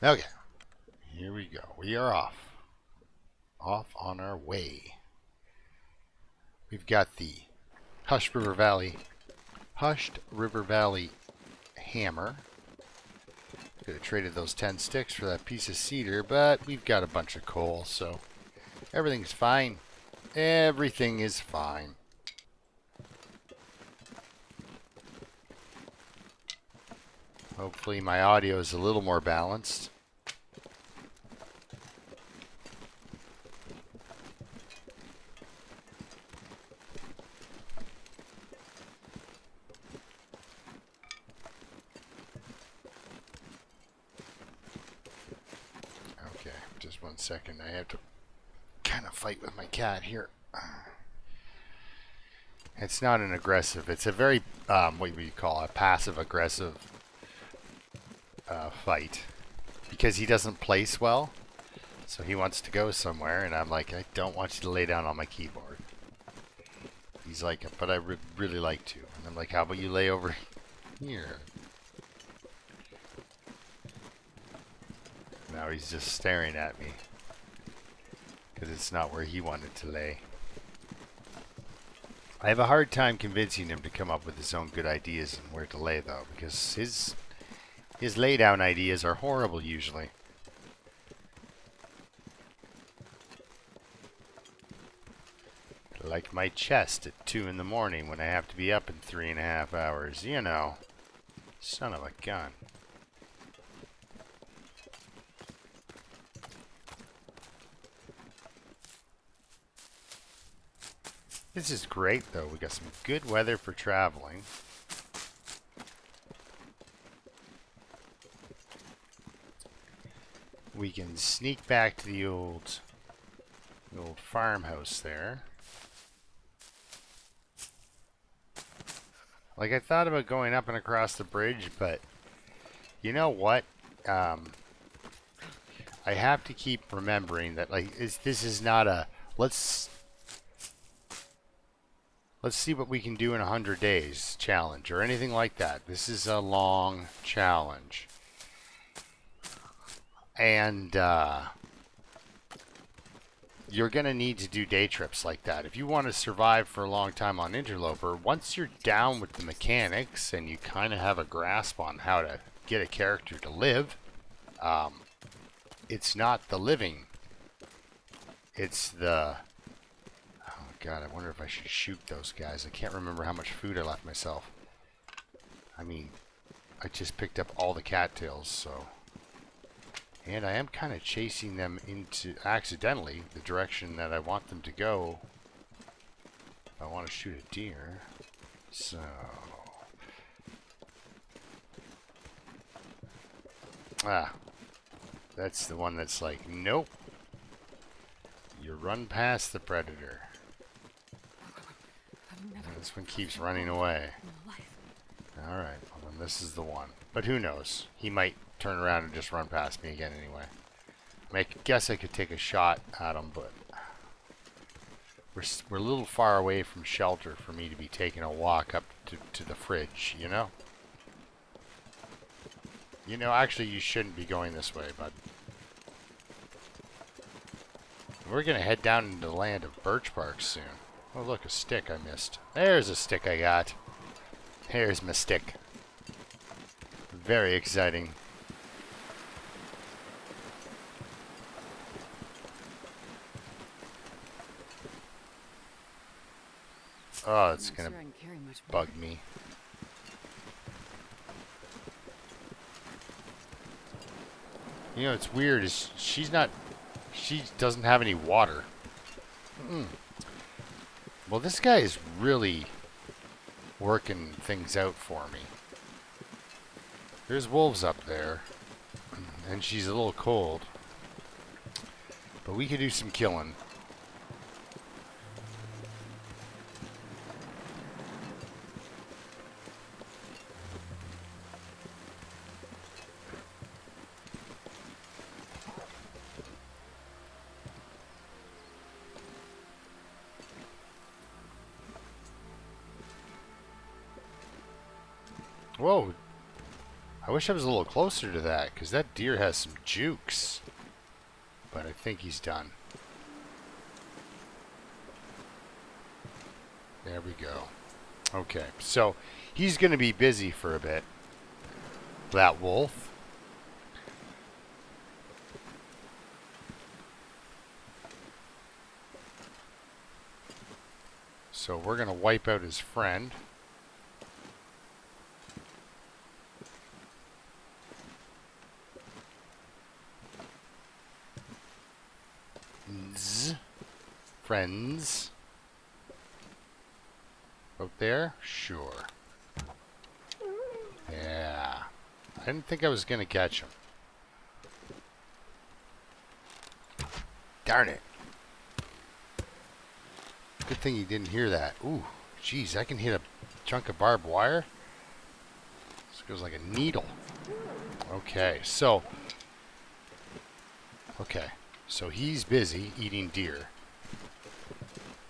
Okay, here we go. We are off. Off on our way. We've got the Hushed River Valley hammer. Could have traded those 10 sticks for that piece of cedar, but we've got a bunch of coal, so everything's fine. Everything is fine. Hopefully my audio is a little more balanced. Okay, just 1 second. I have to kind of fight with my cat here. It's not an aggressive. It's a very, what do you call it, passive-aggressive fight. Because he doesn't place well. So he wants to go somewhere, and I'm like, I don't want you to lay down on my keyboard. He's like, but I really like to. And I'm like, how about you lay over here? Now he's just staring at me. Because it's not where he wanted to lay. I have a hard time convincing him to come up with his own good ideas and where to lay, though. Because his lay down ideas are horrible, usually. Like my chest at 2 in the morning when I have to be up in 3.5 hours. You know. Son of a gun. This is great, though. We got some good weather for traveling. We can sneak back to the old farmhouse there. Like, I thought about going up and across the bridge, but you know what? I have to keep remembering that, like, this is not a let's see what we can do in 100 days challenge or anything like that. This is a long challenge. And you're going to need to do day trips like that. If you want to survive for a long time on Interloper, once you're down with the mechanics and you kind of have a grasp on how to get a character to live, it's not the living. It's the... Oh god, I wonder if I should shoot those guys. I can't remember how much food I left myself. I mean, I just picked up all the cattails, so... And I am kind of chasing them into, accidentally, the direction that I want them to go. If I want to shoot a deer. So... Ah. That's the one that's like, nope. You run past the predator. And this one keeps running away. Alright, well then this is the one. But who knows? He might turn around and just run past me again anyway. I mean, I guess I could take a shot at him, but we're a little far away from shelter for me to be taking a walk up to the fridge, you know? You know, actually you shouldn't be going this way, bud. We're gonna head down into the land of birch bark soon. Oh look, a stick I missed. There's a stick I got. Here's my stick. Very exciting. Oh, it's gonna bug me. You know, it's weird is she doesn't have any water. Well, this guy is really working things out for me. There's wolves up there, and she's a little cold. But we could do some killing. Whoa. I wish I was a little closer to that, because that deer has some jukes. But I think he's done. There we go. Okay, so he's going to be busy for a bit. That wolf. So we're going to wipe out his friend. Friends. Out there? Sure. Yeah. I didn't think I was going to catch him. Darn it. Good thing you didn't hear that. Ooh, jeez, I can hit a chunk of barbed wire. This goes like a needle. Okay, so he's busy eating deer.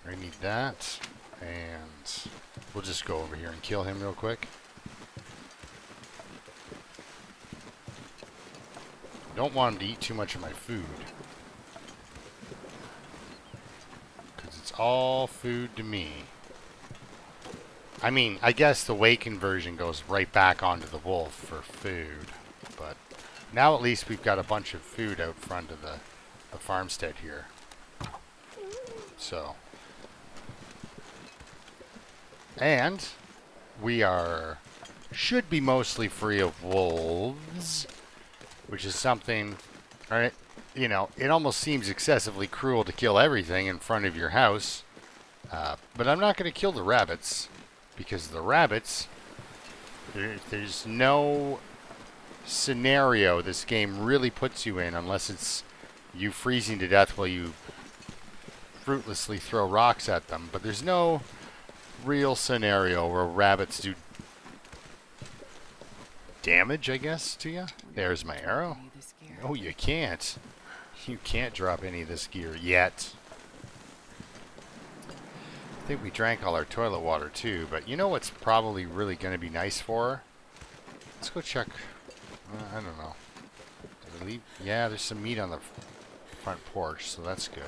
I need that, and we'll just go over here and kill him real quick. Don't want him to eat too much of my food, because it's all food to me. I mean, I guess the weight conversion goes right back onto the wolf for food, but now at least we've got a bunch of food out front of the farmstead here. So, and we should be mostly free of wolves, which is something, right? You know, it almost seems excessively cruel to kill everything in front of your house, but I'm not going to kill the rabbits, because the rabbits, there's no scenario this game really puts you in unless it's you freezing to death while you fruitlessly throw rocks at them. But there's no real scenario where rabbits do damage, I guess, to you. There's my arrow. No, you can't. You can't drop any of this gear yet. I think we drank all our toilet water too, but you know what's probably really going to be nice for her? Let's go check. I don't know. Did I leave? Yeah, there's some meat on the front porch, so that's good.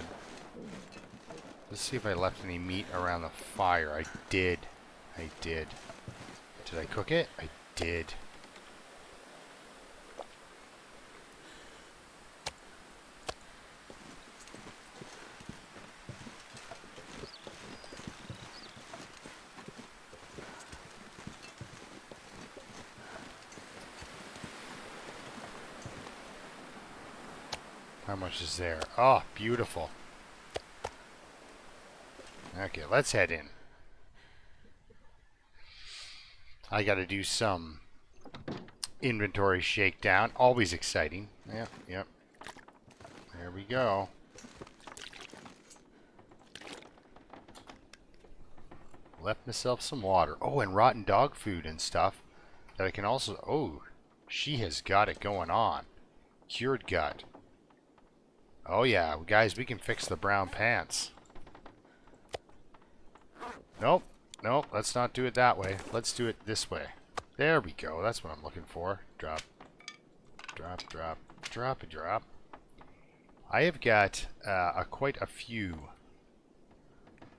Let's see if I left any meat around the fire. I did. I did. Did I cook it? I did. How much is there? Oh, beautiful. Okay, let's head in. I got to do some inventory shakedown. Always exciting. Yep, yep. There we go. Left myself some water. Oh, and rotten dog food and stuff that I can also... Oh, she has got it going on. Cured gut. Oh yeah, guys, we can fix the brown pants. Nope, nope, let's not do it that way. Let's do it this way. There we go, that's what I'm looking for. Drop, drop, drop, drop, drop. I have got quite a few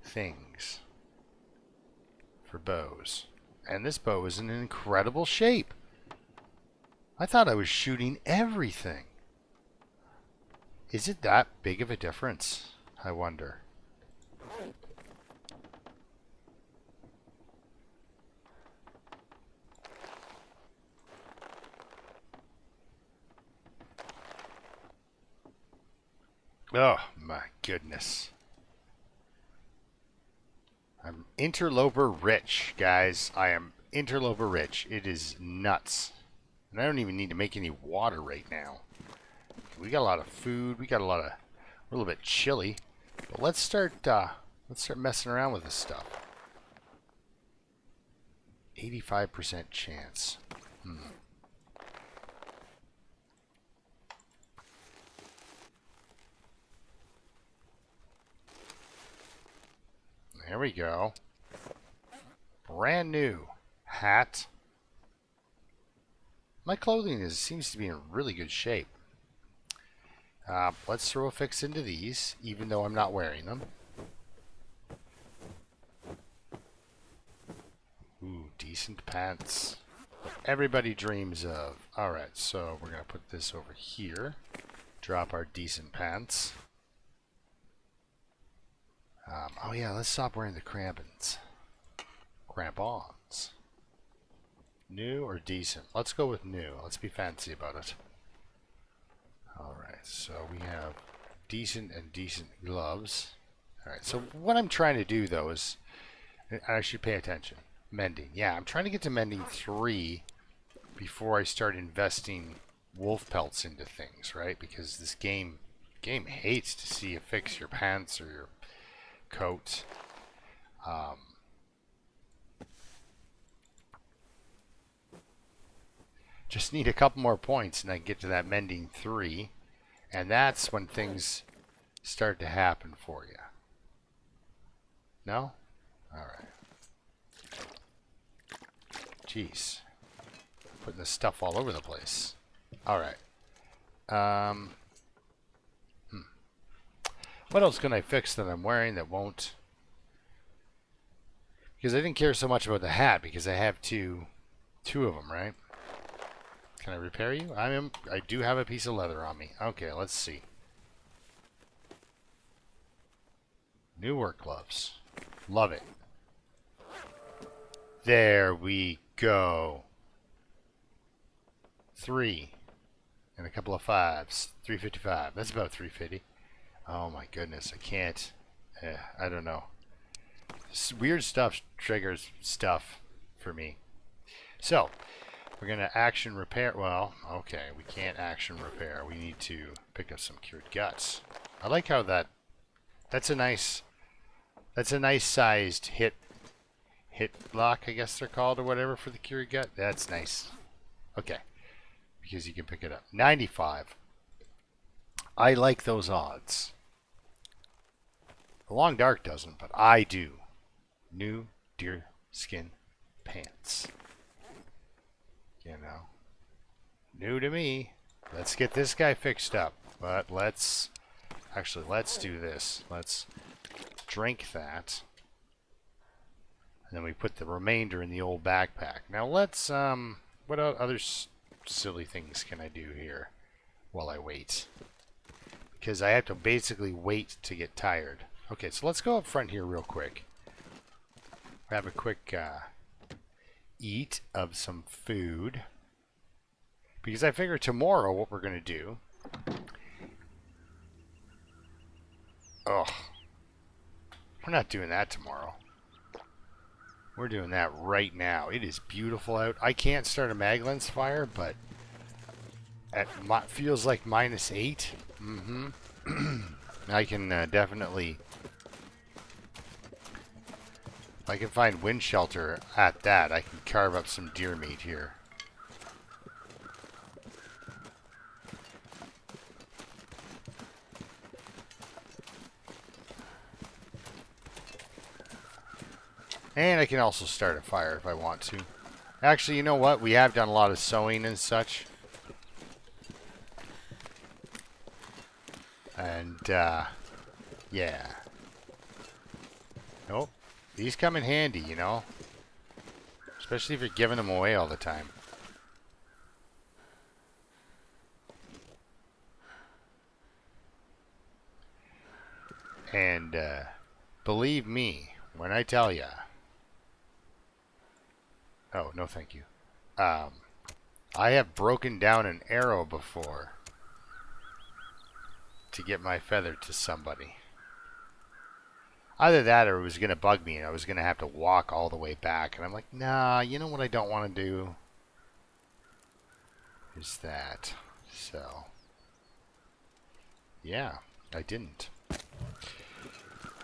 things for bows. And this bow is in incredible shape. I thought I was shooting everything. Is it that big of a difference? I wonder. Oh my goodness. I'm interloper rich, guys. I am interloper rich. It is nuts. And I don't even need to make any water right now. We got a lot of food. We got a little bit chilly. But let's start messing around with this stuff. 85% chance. There we go. Brand new hat. My clothing seems to be in really good shape. Let's throw a fix into these, even though I'm not wearing them. Ooh, decent pants. Everybody dreams of. Alright, so we're going to put this over here. Drop our decent pants. Oh yeah, let's stop wearing the crampons. Crampons. New or decent? Let's go with new. Let's be fancy about it. Alright, so we have decent and decent gloves. Alright, so what I'm trying to do though is, I should pay attention. Mending. Yeah, I'm trying to get to mending 3 before I start investing wolf pelts into things, right? Because this game hates to see you fix your pants or your coat. Just need a couple more points and I get to that mending 3, and that's when things start to happen for you. No? Alright. Jeez. Putting this stuff all over the place. Alright. What else can I fix that I'm wearing that won't? Because I didn't care so much about the hat because I have two of them, right? Can I repair you? I do have a piece of leather on me. Okay, let's see. New work gloves. Love it. There we go. 3 and a couple of 5s. 355. That's about 350. Oh my goodness, I can't. I don't know. Weird stuff triggers stuff for me. So, we're going to action repair. Well, okay, we can't action repair. We need to pick up some cured guts. I like how that's a nice sized hit lock, I guess they're called, or whatever, for the cured gut. That's nice. Okay, because you can pick it up. 95. I like those odds. The long dark doesn't, but I do. New deer skin pants. You know, new to me. Let's get this guy fixed up. But let's do this. Let's drink that. And then we put the remainder in the old backpack. Now let's, what other silly things can I do here while I wait? Because I have to basically wait to get tired. Okay, so let's go up front here real quick. Have a quick eat of some food. Because I figure tomorrow what we're going to do... Ugh. We're not doing that tomorrow. We're doing that right now. It is beautiful out. I can't start a mag lens fire, but it feels like -8. I can definitely... If I can find wind shelter at that, I can carve up some deer meat here. And I can also start a fire if I want to. Actually, you know what? We have done a lot of sewing and such. And, yeah. Nope. These come in handy, you know? Especially if you're giving them away all the time. And, believe me when I tell ya... Oh, no thank you. I have broken down an arrow before to get my feather to somebody. Either that or it was going to bug me and I was going to have to walk all the way back. And I'm like, nah, you know what I don't want to do? Is that. So, yeah, I didn't.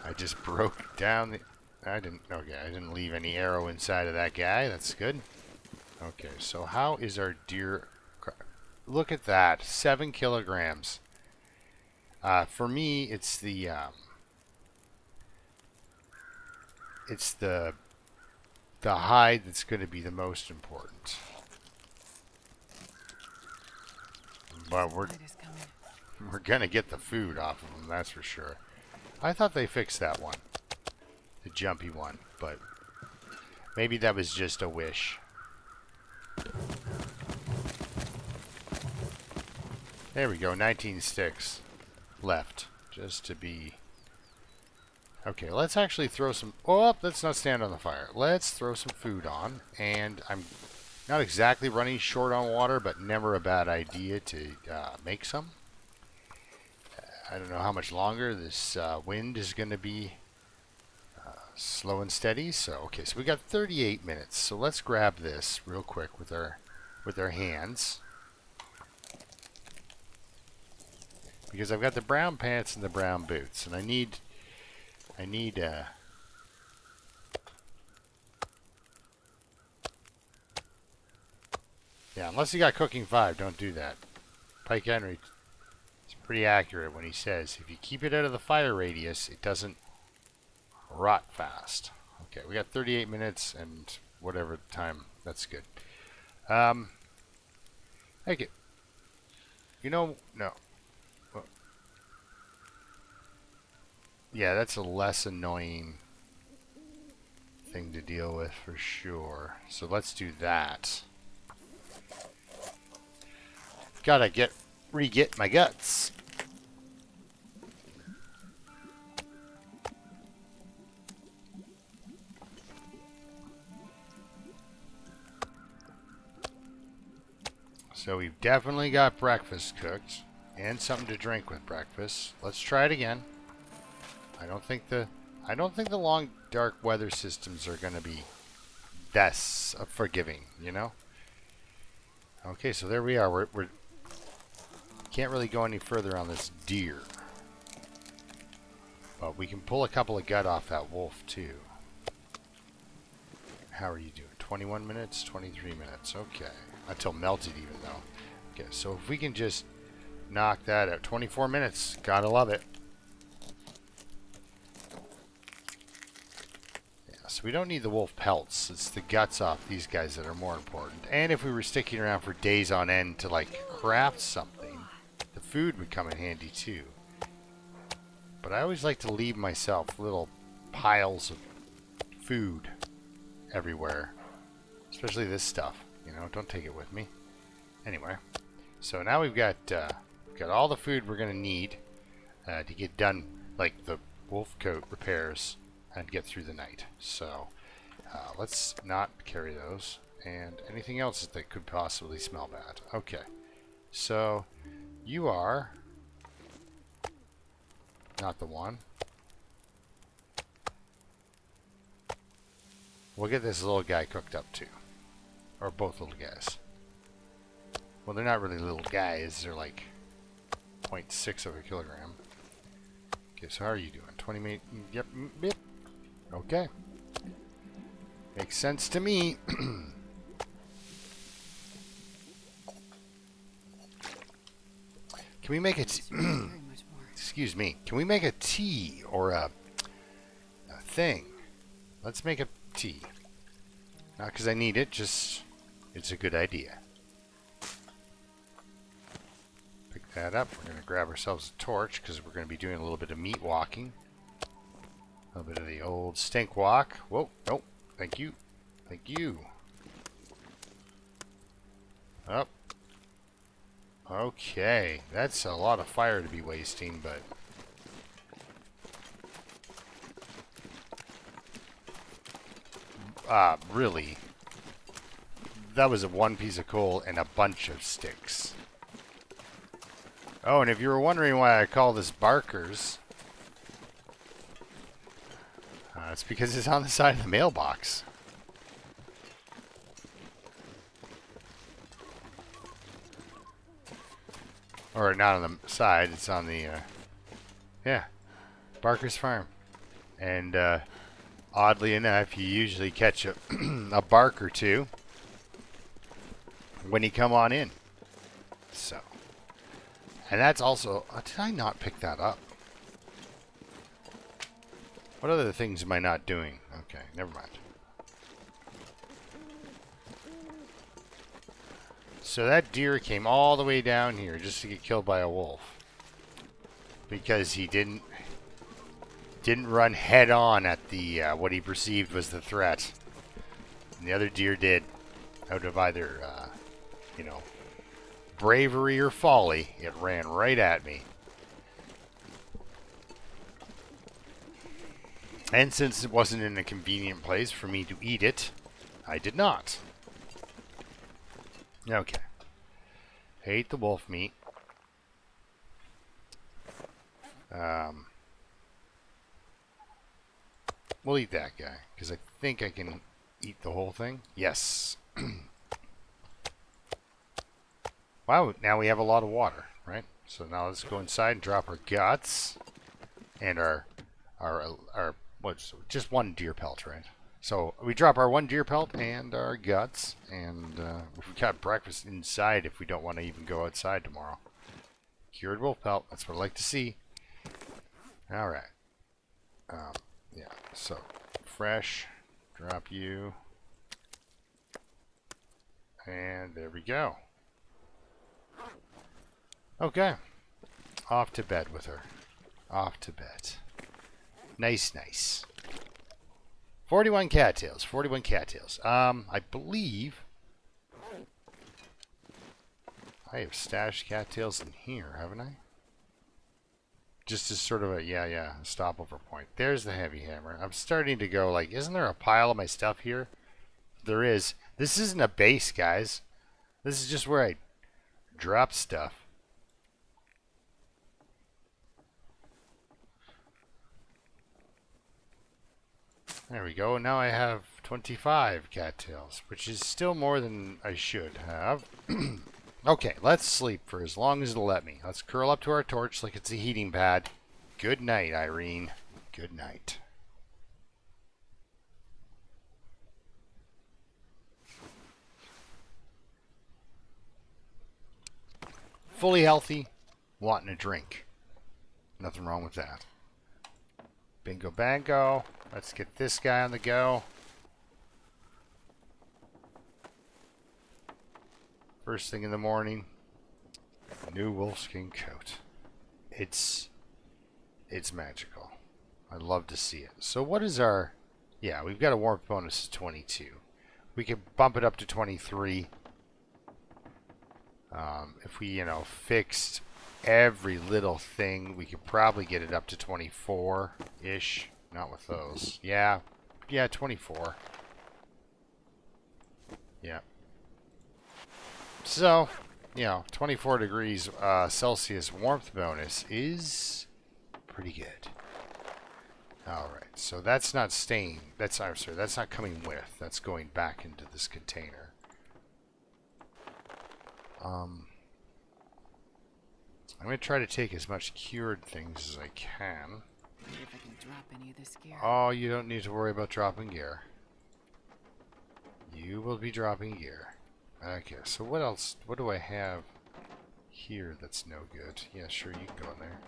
I just broke down the... Okay, I didn't leave any arrow inside of that guy. That's good. Okay, so how is our deer... Look at that. 7 kilograms. For me, it's the... It's the hide that's going to be the most important. But we're gonna get the food off of them, that's for sure. I thought they fixed that one, the jumpy one, but maybe that was just a wish. There we go, 19 sticks left, just to be... Okay, let's actually throw some... Oh, let's not stand on the fire. Let's throw some food on, and I'm not exactly running short on water, but never a bad idea to make some. I don't know how much longer this wind is going to be slow and steady. So, okay, so we got 38 minutes. So let's grab this real quick with our hands. Because I've got the brown pants and the brown boots, and I need yeah, unless you got cooking 5, don't do that. Pike Henry is pretty accurate when he says if you keep it out of the fire radius, it doesn't rot fast. Okay, we got 38 minutes and whatever time. That's good. Okay. You know, no. Yeah, that's a less annoying thing to deal with for sure. So let's do that. Gotta re-get my guts. So we've definitely got breakfast cooked and something to drink with breakfast. Let's try it again. I don't think the long dark weather systems are going to be that forgiving, you know? Okay, so there we are. We're can't really go any further on this deer. But we can pull a couple of gut off that wolf too. How are you doing? 21 minutes, 23 minutes. Okay. Until melted even though. Okay, so if we can just knock that out. 24 minutes. Gotta love it. So we don't need the wolf pelts. It's the guts off these guys that are more important. And if we were sticking around for days on end to like craft something, the food would come in handy too. But I always like to leave myself little piles of food everywhere. Especially this stuff. You know, don't take it with me. Anyway, so now we've got all the food we're going to need to get done like the wolf coat repairs and get through the night. So let's not carry those and anything else that could possibly smell bad. Okay, so you are not the one. We'll get this little guy cooked up too, or both little guys. Well, they're not really little guys, they're like 0.6 of a kilogram. Okay, so how are you doing? 20 minutes? Yep. Okay. Makes sense to me. Can we make it? Excuse me. Can we make a tea or a thing? Let's make a tea. Not because I need it, just it's a good idea. Pick that up. We're going to grab ourselves a torch because we're going to be doing a little bit of meat walking. A little bit of the old stink walk. Whoa, nope. Thank you. Thank you. Up. Okay. That's a lot of fire to be wasting, but... really? That was one piece of coal and a bunch of sticks. Oh, and if you were wondering why I call this Barker's... it's because it's on the side of the mailbox. Or not on the side, it's on the, yeah, Barker's Farm. And, oddly enough, you usually catch a, a bark or two when you come on in. So, and that's also, did I not pick that up? What other things am I not doing? Okay, never mind. So that deer came all the way down here just to get killed by a wolf. Because he didn't run head on at the what he perceived was the threat. And the other deer did. Out of either, you know, bravery or folly, it ran right at me. And since it wasn't in a convenient place for me to eat it, I did not. Okay. Hate the wolf meat. We'll eat that guy, because I think I can eat the whole thing. Yes. Wow, now we have a lot of water, right? So now let's go inside and drop our guts and our what's just one deer pelt, right? So we drop our one deer pelt and our guts, and we've got breakfast inside if we don't want to even go outside tomorrow. Cured wolf pelt, that's what I like to see. All right. Yeah, so fresh, drop you, and there we go. Okay, off to bed with her. Off to bed. Nice, nice. 41 cattails. 41 cattails. I believe I have stashed cattails in here, haven't I? Just as sort of a, yeah, stopover point. There's the heavy hammer. I'm starting to go like, isn't there a pile of my stuff here? There is. This isn't a base, guys. This is just where I drop stuff. There we go. Now I have 25 cattails, which is still more than I should have. Okay, let's sleep for as long as it'll let me. Let's curl up to our torch like it's a heating pad. Good night, Irene. Good night. Fully healthy, wanting a drink. Nothing wrong with that. Bingo bango. Let's get this guy on the go. First thing in the morning. New wolfskin coat. It's magical. I love to see it. So what is our... Yeah, we've got a warmth bonus of 22. We could bump it up to 23. If we, fixed every little thing, we could probably get it up to 24-ish. Not with those. Yeah, 24. Yeah. So, 24 degrees Celsius warmth bonus is pretty good. Alright, so that's not staying. That's not coming with. That's going back into this container. I'm going to try to take as much cured things as I can. Wonder if I can drop any of this gear. Oh, you don't need to worry about dropping gear. You will be dropping gear. Okay, so what else? What do I have here that's no good? Yeah, sure, you can go in there.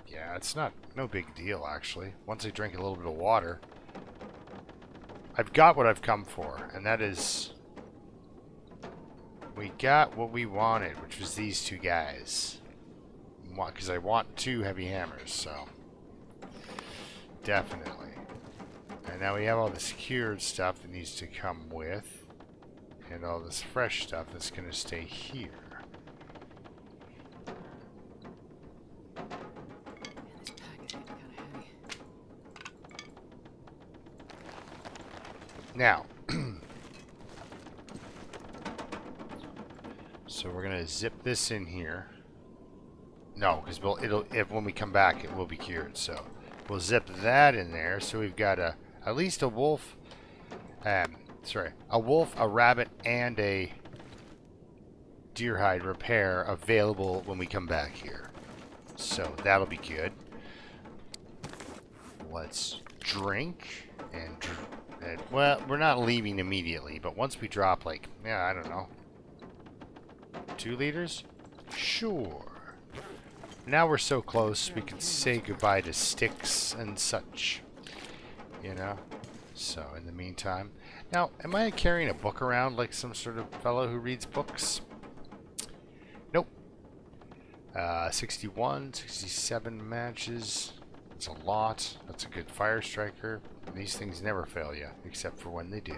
Yeah, it's no big deal, actually. Once I drink a little bit of water, I've got what I've come for, and that is... We got what we wanted, which was these two guys. Because I want 2 heavy hammers, so... Definitely. And now we have all this cured stuff that needs to come with. And all this fresh stuff that's going to stay here. This package is kind of heavy. Now... So we're going to zip this in here. No, because when we come back, it will be cured. So we'll zip that in there. So we've got at least a wolf, a wolf, a rabbit, and a deer hide repair available when we come back here. So that'll be good. Let's drink and well, we're not leaving immediately, but once we drop like, I don't know, 2 liters? Sure. Now we're so close, we can say goodbye to sticks and such. So, in the meantime... Now, am I carrying a book around like some sort of fellow who reads books? Nope. 61, 67 matches. That's a lot. That's a good fire striker. These things never fail you, except for when they do.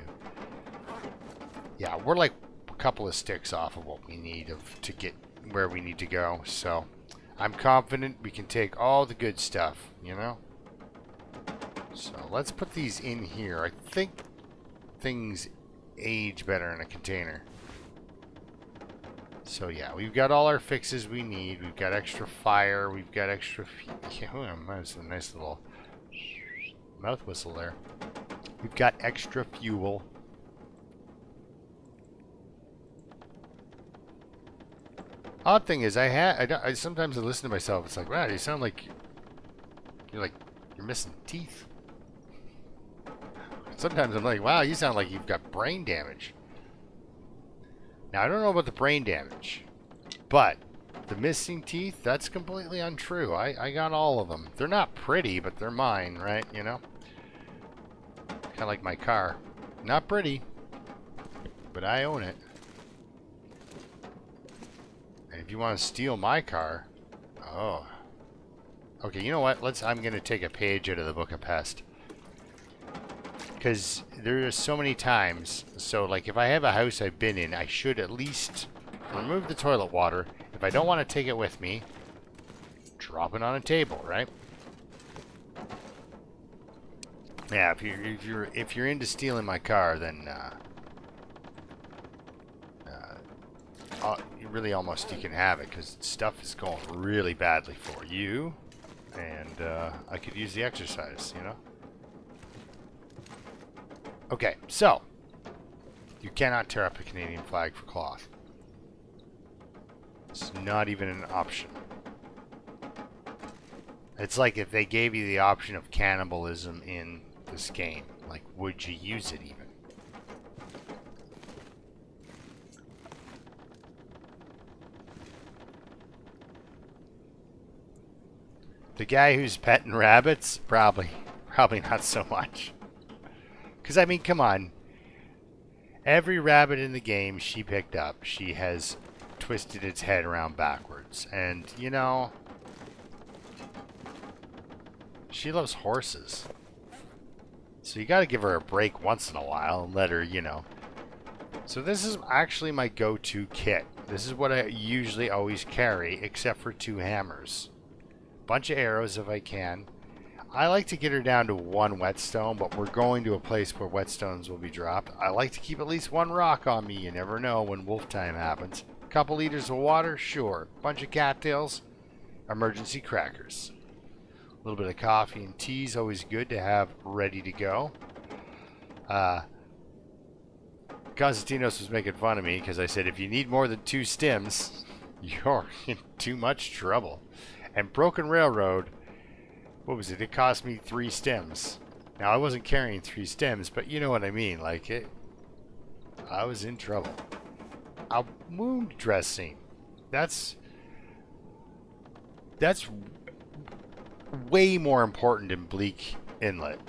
Yeah, we're like a couple of sticks off of what we need to get where we need to go. So, I'm confident we can take all the good stuff, you know? So, let's put these in here. I think things age better in a container. So yeah, we've got all our fixes we need. We've got extra fire. We've got extra... That's a nice little mouth whistle there. We've got extra fuel. Odd thing is, I sometimes I listen to myself. It's like, wow, you sound like you're missing teeth. Sometimes I'm like, wow, you sound like you've got brain damage. Now, I don't know about the brain damage, but the missing teeth, that's completely untrue. I got all of them. They're not pretty, but they're mine, right? You know? Kind of like my car. Not pretty, but I own it. And if you want to steal my car, oh. Okay, you know what? I'm going to take a page out of the Book of Pest. Because there are so many times, so like if I have a house I've been in, I should at least remove the toilet water. If I don't want to take it with me, drop it on a table, right? Yeah, if you're into stealing my car, then you really almost you can have it because stuff is going really badly for you, and I could use the exercise, you know. Okay, so you cannot tear up a Canadian flag for cloth. It's not even an option. It's like if they gave you the option of cannibalism in this game. Like, would you use it even? The guy who's petting rabbits? Probably not so much. Because, I mean, come on. Every rabbit in the game she picked up, she has twisted its head around backwards. And, you know, she loves horses. So you got to give her a break once in a while and let her, you know. So this is actually my go-to kit. This is what I usually always carry, except for 2 hammers. Bunch of arrows if I can. I like to get her down to 1 whetstone, but we're going to a place where whetstones will be dropped. I like to keep at least 1 rock on me. You never know when wolf time happens. A couple liters of water, sure. Bunch of cattails. Emergency crackers. A little bit of coffee and tea is always good to have ready to go. Constantinos was making fun of me because I said if you need more than 2 stems, you're in too much trouble. And Broken Railroad, what was it? It cost me 3 stems. Now, I wasn't carrying 3 stems, but you know what I mean. Like, I was in trouble. A wound dressing. That's way more important in Bleak Inlet.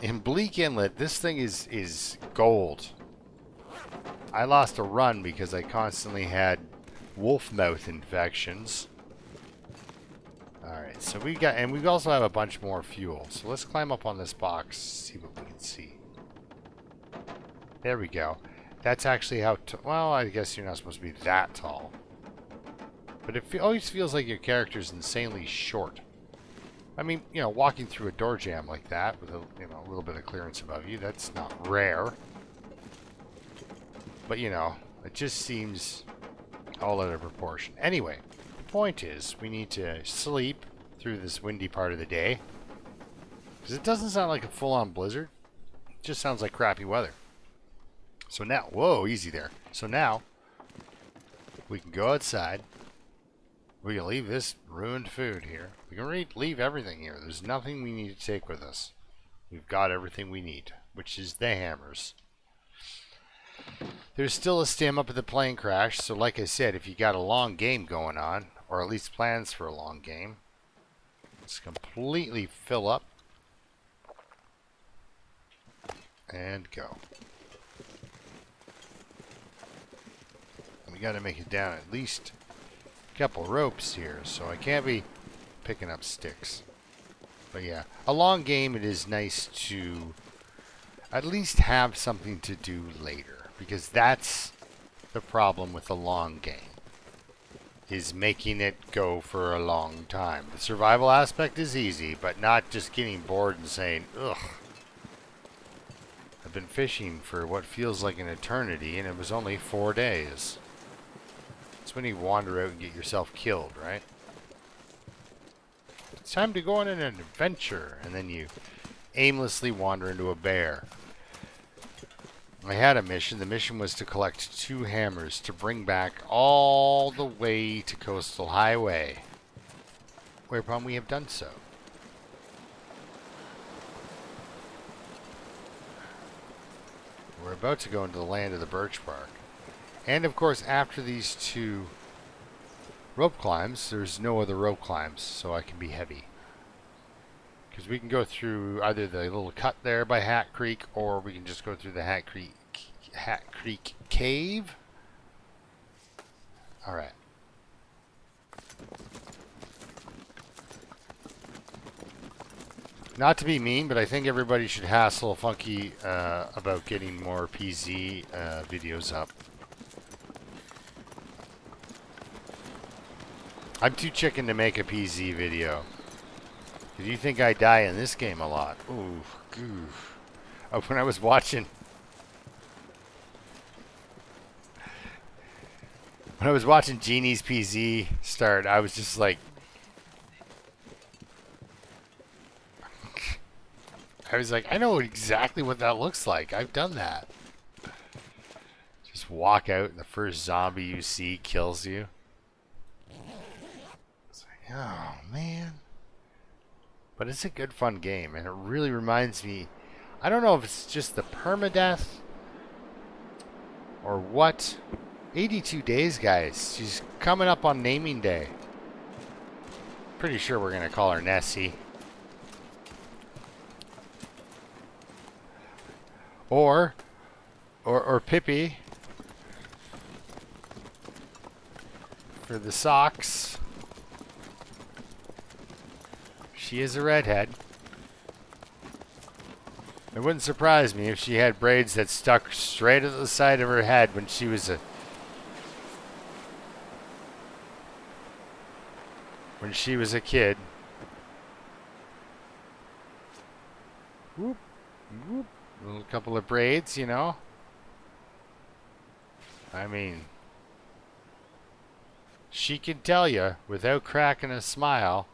In Bleak Inlet, this thing is gold. I lost a run because I constantly had wolf mouth infections. Alright, so we also have a bunch more fuel. So let's climb up on this box, see what we can see. There we go. That's actually how, well, I guess you're not supposed to be that tall. But it always feels like your character's insanely short. I mean, you know, walking through a door jamb like that with a little bit of clearance above you, that's not rare. But, you know, it just seems all out of proportion. Anyway, the point is, we need to sleep through this windy part of the day. Because it doesn't sound like a full-on blizzard. It just sounds like crappy weather. So now, whoa, easy there. So now, we can go outside. We can leave this ruined food here. We can leave everything here. There's nothing we need to take with us. We've got everything we need, which is the hammers. There's still a stim up at the plane crash, so like I said, if you got a long game going on, or at least plans for a long game, let's completely fill up. And go. We got to make it down at least a couple ropes here, so I can't be picking up sticks. But yeah, a long game, it is nice to at least have something to do later, because that's the problem with a long game, is making it go for a long time. The survival aspect is easy, but not just getting bored and saying, ugh, I've been fishing for what feels like an eternity and it was only 4 days. It's when you wander out and get yourself killed, right? It's time to go on an adventure, and then you aimlessly wander into a bear. I had a mission. The mission was to collect 2 hammers to bring back all the way to Coastal Highway, whereupon we have done so. We're about to go into the land of the birch bark. And of course, after these 2 rope climbs, there's no other rope climbs, so I can be heavy. Because we can go through either the little cut there by Hat Creek, or we can just go through the Hat Creek Cave. Alright. Not to be mean, but I think everybody should hassle Funky about getting more PZ videos up. I'm too chicken to make a PZ video. Did you think I die in this game a lot? Ooh, goof. Oh, when I was watching... When I was watching Genie's PZ start, I was just like... I was like, I know exactly what that looks like. I've done that. Just walk out and the first zombie you see kills you. It's like, oh, man. But it's a good, fun game, and it really reminds me... I don't know if it's just the permadeath or what. 82 days, guys. She's coming up on naming day. Pretty sure we're going to call her Nessie. Or Pippi. For the socks. She is a redhead. It wouldn't surprise me if she had braids that stuck straight at the side of her head when she was a kid. Whoop, whoop. A little couple of braids, you know. I mean, she can tell you without cracking a smile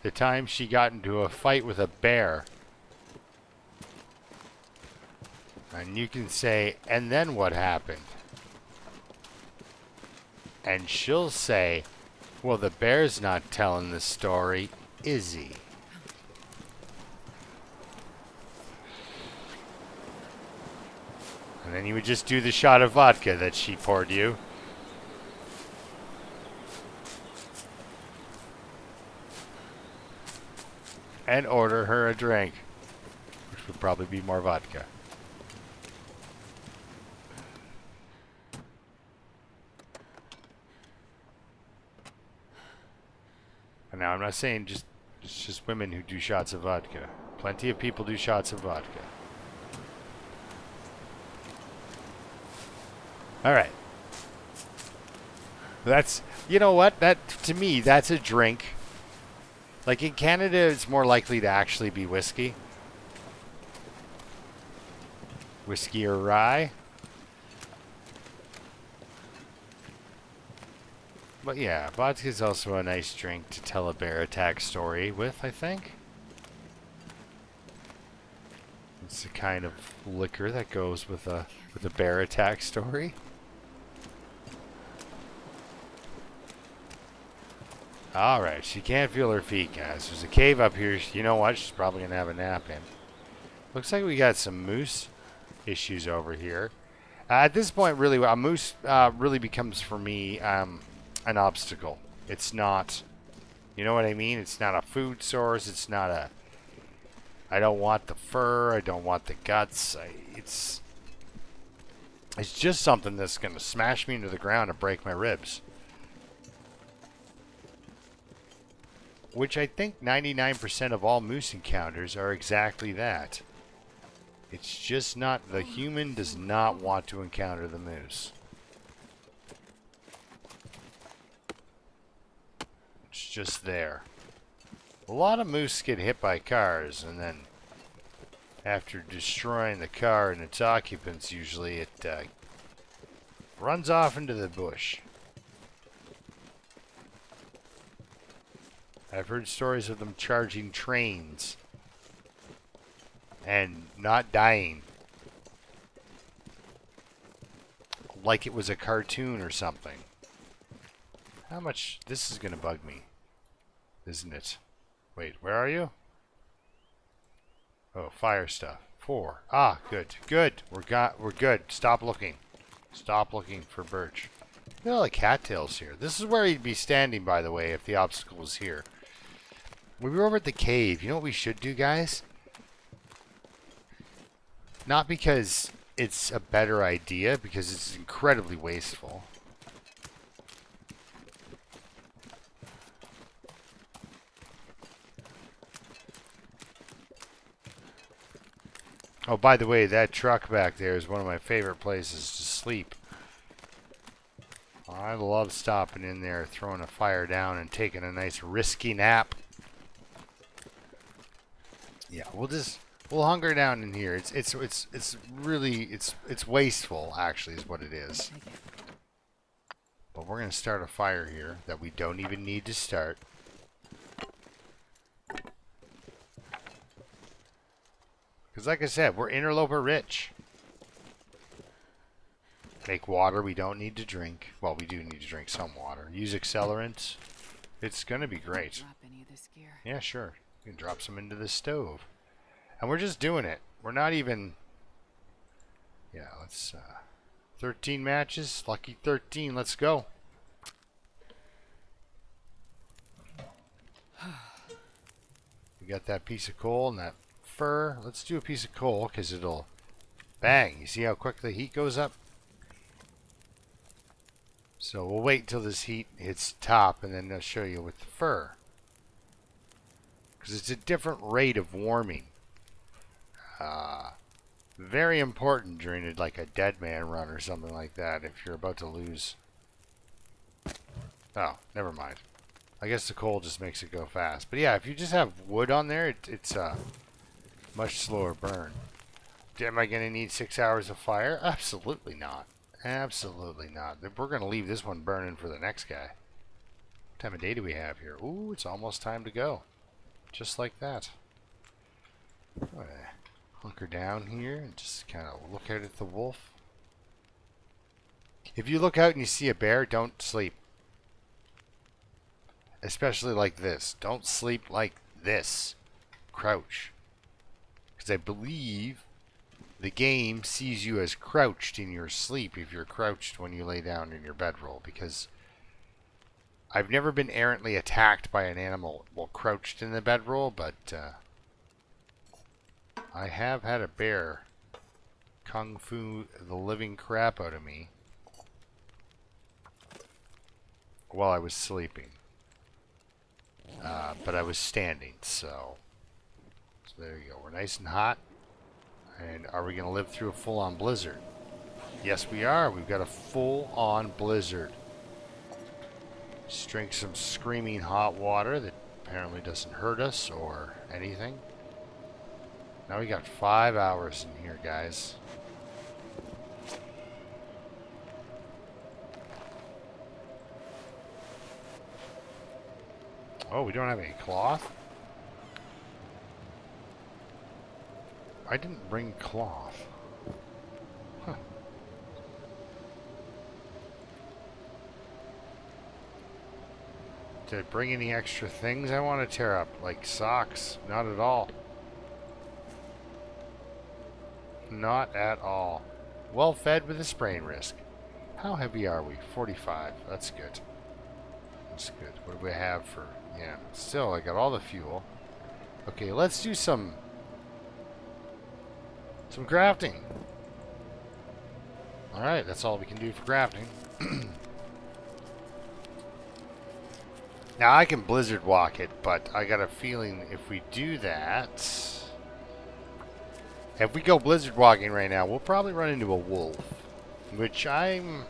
the time she got into a fight with a bear. And you can say, and then what happened? And she'll say, well, the bear's not telling the story, is he? And then you would just do the shot of vodka that she poured you. And order her a drink, which would probably be more vodka. And now I'm not saying it's just women who do shots of vodka. Plenty of people do shots of vodka. Alright. That's, you know what? That, to me, that's a drink. Like in Canada, it's more likely to actually be whiskey. Whiskey or rye. But yeah, vodka is also a nice drink to tell a bear attack story with, I think. It's the kind of liquor that goes with a bear attack story. Alright, she can't feel her feet, guys. There's a cave up here. You know what? She's probably going to have a nap in. Looks like we got some moose issues over here. At this point, really, a moose really becomes, for me, an obstacle. It's not, you know what I mean? It's not a food source. It's not I don't want the fur. I don't want the guts. It's just something that's going to smash me into the ground and break my ribs. Which I think 99% of all moose encounters are exactly that. It's just not, the human does not want to encounter the moose. It's just there. A lot of moose get hit by cars, and then after destroying the car and its occupants, usually it runs off into the bush. I've heard stories of them charging trains and not dying. Like it was a cartoon or something. How much? This is going to bug me, isn't it? Wait, where are you? Oh, fire stuff. 4. Ah, good. Good. We're good. Stop looking. Stop looking for birch. Look at all the cattails here. This is where he'd be standing, by the way, if the obstacle was here. We were over at the cave. You know what we should do, guys? Not because it's a better idea, because it's incredibly wasteful. Oh, by the way, that truck back there is one of my favorite places to sleep. I love stopping in there, throwing a fire down, and taking a nice risky nap. Yeah, we'll hunker down in here. It's really wasteful, actually, is what it is. But we're gonna start a fire here that we don't even need to start. Because like I said, we're interloper rich. Make water we don't need to drink. Well, we do need to drink some water. Use accelerants. It's going to be great. Drop any of this gear. Yeah, sure. You can drop some into the stove. And we're just doing it. We're not even... Yeah, let's... 13 matches. Lucky 13. Let's go. We got that piece of coal and that fur. Let's do a piece of coal because it'll... Bang! You see how quick the heat goes up? So we'll wait until this heat hits top and then I'll show you with the fur. Because it's a different rate of warming. Very important during like a dead man run or something like that if you're about to lose. Oh, never mind. I guess the coal just makes it go fast. But yeah, if you just have wood on there, it's a much slower burn. Am I going to need 6 hours of fire? Absolutely not. Absolutely not. We're going to leave this one burning for the next guy. What time of day do we have here? Ooh, it's almost time to go. Just like that. Hunker down here and just kind of look out at the wolf. If you look out and you see a bear, don't sleep. Especially like this. Don't sleep like this. Crouch. Because I believe the game sees you as crouched in your sleep if you're crouched when you lay down in your bedroll. Because I've never been errantly attacked by an animal while crouched in the bedroll, but I have had a bear kung fu the living crap out of me while I was sleeping. But I was standing, so there you go. We're nice and hot. And are we going to live through a full-on blizzard? Yes, we are. We've got a full-on blizzard. Just drink some screaming hot water that apparently doesn't hurt us or anything. Now we got 5 hours in here, guys. Oh, we don't have any cloth? I didn't bring cloth. Huh. Did I bring any extra things I want to tear up? Like socks? Not at all. Not at all. Well fed with a sprain risk. How heavy are we? 45. That's good. That's good. What do we have for... Yeah. Still, I got all the fuel. Okay, let's do some some crafting. Alright, that's all we can do for crafting. Now I can blizzard walk it, but I got a feeling if we do that, if we go blizzard walking right now, we'll probably run into a wolf, which I'm,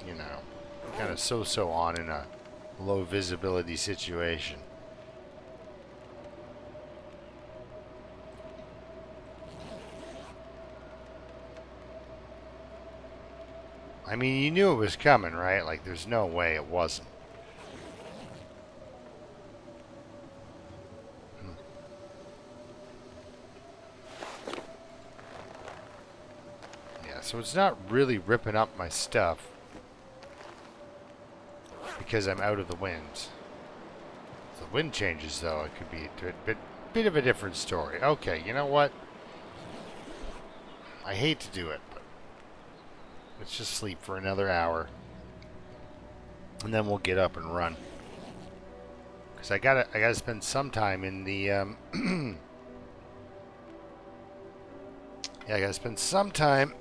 you know, kind of so-so on in a low visibility situation. I mean, you knew it was coming, right? Like, there's no way it wasn't. Yeah, so it's not really ripping up my stuff because I'm out of the wind. If the wind changes, though, it could be a bit of a different story. Okay, you know what? I hate to do it, but let's just sleep for another hour. And then we'll get up and run. Because I gotta spend some time in the, yeah, I gotta spend some time,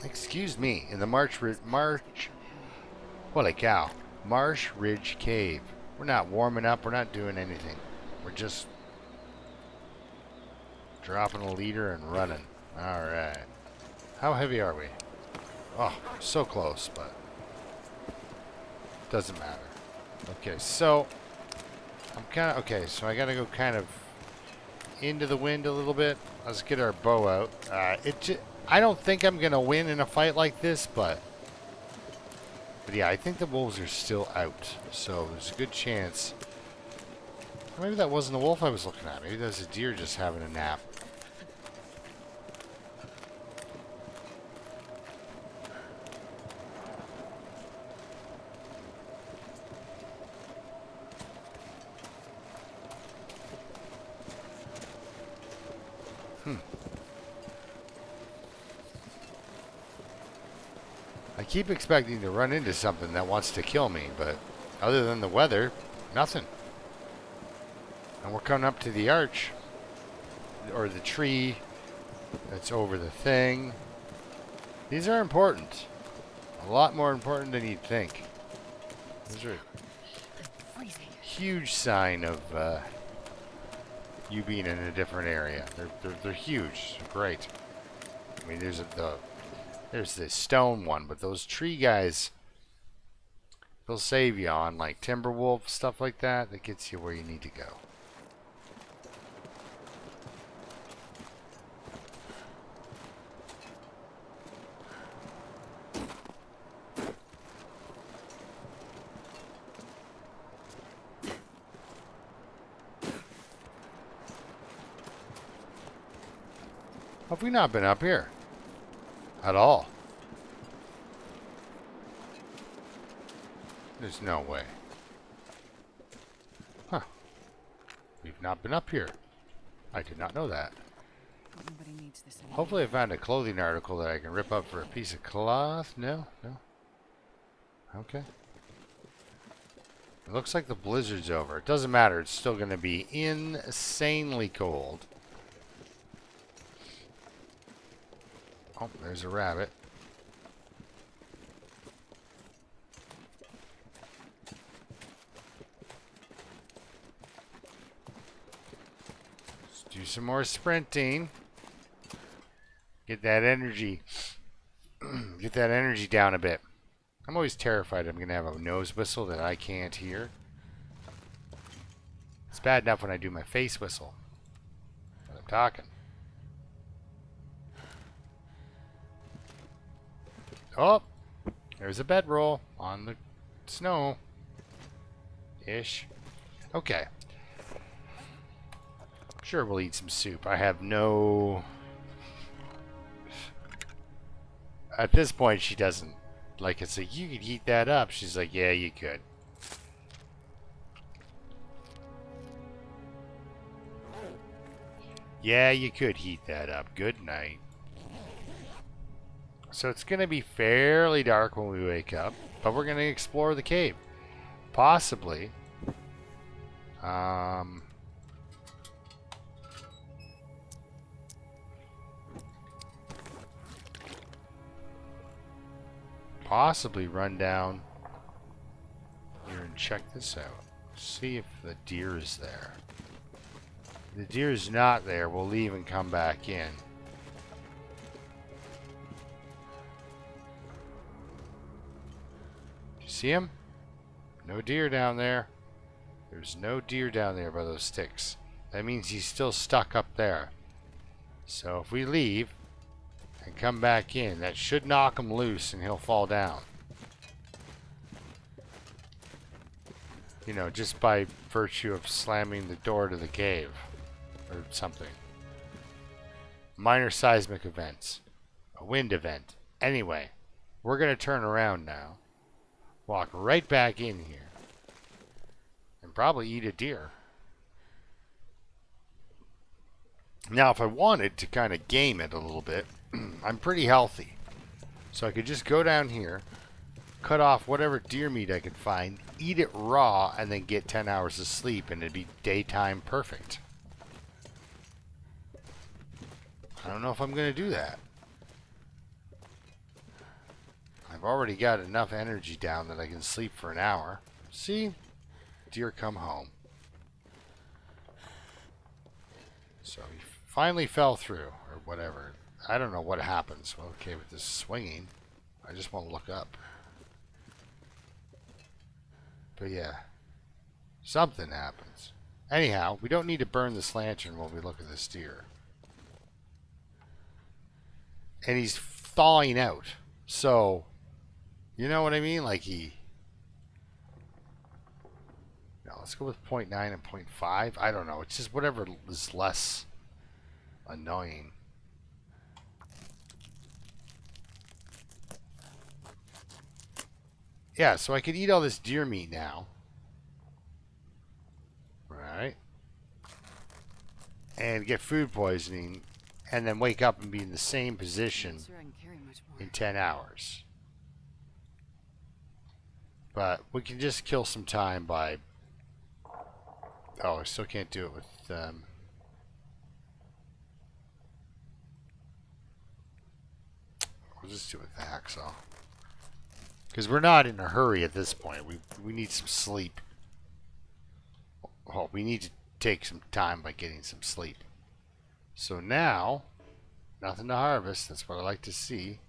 excuse me, in the holy cow, Marsh Ridge Cave. We're not warming up, we're not doing anything. We're just dropping a leader and running. Alright. How heavy are we? Oh, so close, but doesn't matter. Okay, so I'm kind of okay. So I gotta go kind of into the wind a little bit. Let's get our bow out. I don't think I'm gonna win in a fight like this, but yeah, I think the wolves are still out. So there's a good chance. Maybe that wasn't the wolf I was looking at. Maybe that was a deer just having a nap. I keep expecting to run into something that wants to kill me, but other than the weather, nothing. And we're coming up to the arch, or the tree that's over the thing. These are important. A lot more important than you'd think. Those are a huge sign of you being in a different area. They're huge. They're great. I mean, there's the stone one, but those tree guys, they'll save you on like timber wolf, stuff like that. That gets you where you need to go. Have we not been up here? At all? There's no way. Huh. We've not been up here. I did not know that. Nobody needs this anymore. Hopefully I found a clothing article that I can rip up for a piece of cloth. No? No? Okay. It looks like the blizzard's over. It doesn't matter. It's still going to be insanely cold. Oh, there's a rabbit. Let's do some more sprinting. Get that energy. Get that energy down a bit. I'm always terrified I'm going to have a nose whistle that I can't hear. It's bad enough when I do my face whistle. When I'm talking. Oh, there's a bedroll on the snow. Ish. Okay. Sure, we'll eat some soup. I have no... At this point, she doesn't... Like, it's like, you could heat that up. She's like, yeah, you could. Yeah, you could heat that up. Good night. So it's going to be fairly dark when we wake up, but we're going to explore the cave. Possibly. possibly run down here and check this out. See if the deer is there. If the deer is not there, we'll leave and come back in. You see him? No deer down there. There's no deer down there by those sticks. That means he's still stuck up there. So if we leave and come back in, that should knock him loose and he'll fall down. You know, just by virtue of slamming the door to the cave or something. Minor seismic events. A wind event. Anyway, we're going to turn around now. Walk right back in here. And probably eat a deer. Now, if I wanted to kind of game it a little bit, I'm pretty healthy. So I could just go down here, cut off whatever deer meat I could find, eat it raw, and then get 10 hours of sleep, and it'd be daytime perfect. I don't know if I'm going to do that. I've already got enough energy down that I can sleep for an hour. See? Deer come home. So he finally fell through, or whatever. I don't know what happens. Okay, with this swinging, I just want to look up. But yeah, something happens. Anyhow, we don't need to burn this lantern while we look at this deer. And he's thawing out. So, you know what I mean? Like no, let's go with 0.9 and 0.5. I don't know. It's just whatever is less annoying. Yeah, so I could eat all this deer meat now. Right. And get food poisoning. And then wake up and be in the same position in 10 hours. But we can just kill some time by... Oh, I still can't do it with... We'll just do it with the hacksaw. Because we're not in a hurry at this point. We need some sleep. Oh, we need to take some time by getting some sleep. So now, nothing to harvest. That's what I like to see.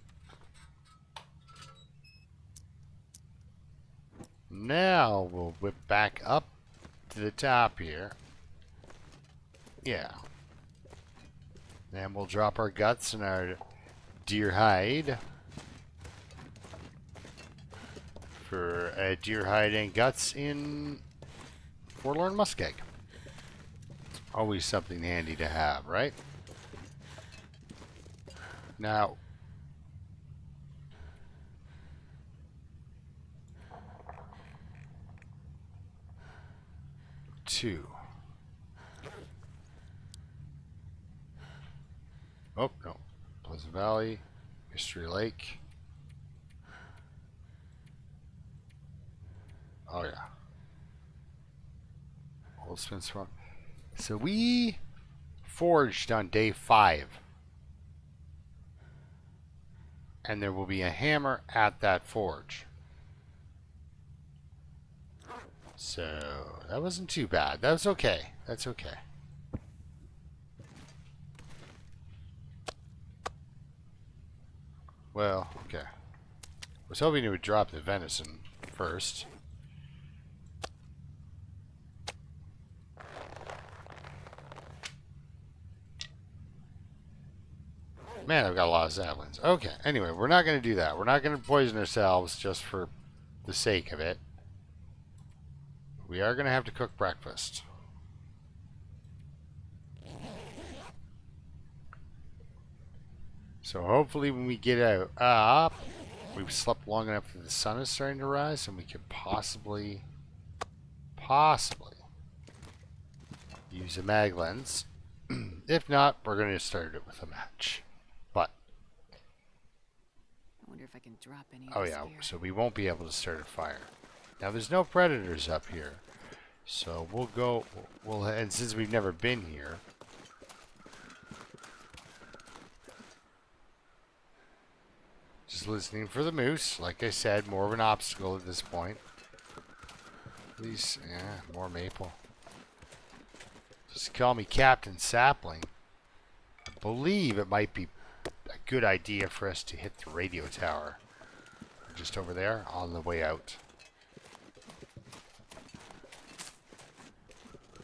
Now we'll whip back up to the top here. Yeah. Then we'll drop our guts and our deer hide. For a deer hide and guts in Forlorn Muskeg. Always something handy to have, right? Now, two. Oh, no. Pleasant Valley, Mystery Lake. Oh, yeah. Old Spence Rock. So we forged on day 5. And there will be a hammer at that forge. So that wasn't too bad. That was okay. That's okay. Well, okay. I was hoping it would drop the venison first. Man, I've got a lot of saplings. Okay, anyway, we're not going to do that. We're not going to poison ourselves just for the sake of it. We are going to have to cook breakfast. So hopefully when we get out up, we've slept long enough that the sun is starting to rise and we could possibly use a mag lens. If not, we're going to start it with a match. But I wonder if I can drop any. oh yeah, so we won't be able to start a fire. Now there's no predators up here, so we'll go. And since we've never been here, just just listening for the moose. Like I said, more of an obstacle at this point. These, yeah, more maple. Just call me Captain Sapling. I believe it might be a good idea for us to hit the radio tower. Just over there on the way out.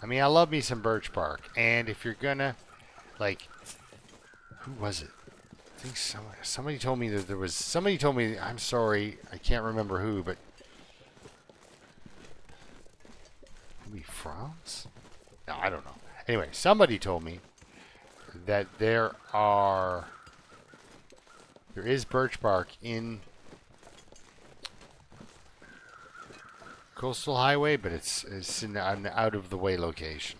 I mean, I love me some birch bark. And if you're gonna, like, who was it? I think somebody told me that there was, somebody told me, I'm sorry, I can't remember who, but maybe France? No, I don't know. Anyway, somebody told me that there is birch bark in Coastal Highway, but it's in an out of the way location.